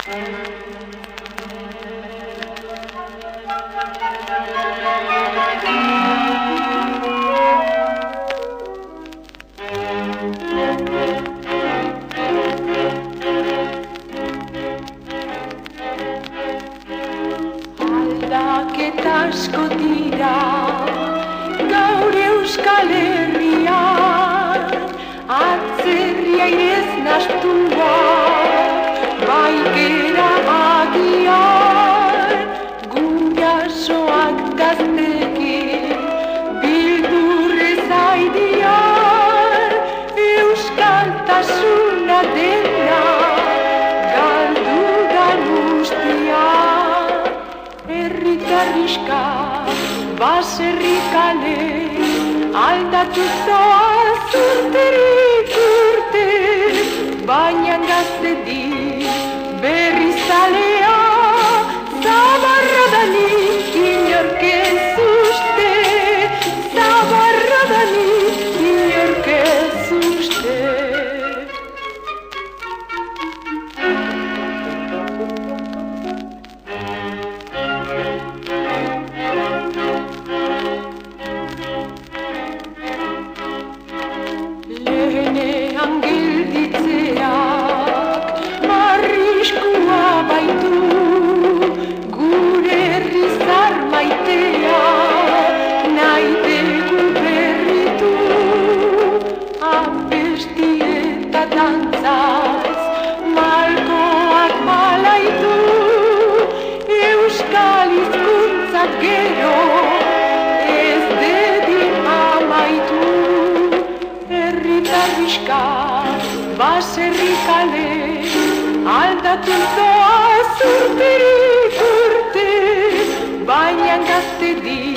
Aldaketa asko dira gaur Euskal Herrian, atzerria ez nastua, baikera agian, gurasoak gaztekin, bildurrez aidian, euskaltasuna dena, galdu da guztia. Herritarriska, baserri kale, aldatu zoaz urterik urte, baina gaztedik berriz zalea, zabarra danik inork ez uste, zabarra danik inork ez uste. Lehenean gelditzeak arriskua baitu, gure herrizar maitea nahi dugu berritu. Abesti eta dantzaz malkoak malaitu, euskal hizkuntzak gero ez dedin amaitu. Herritarriska, baserri kale, aldatu zoaz urterik urte, baina gaztedik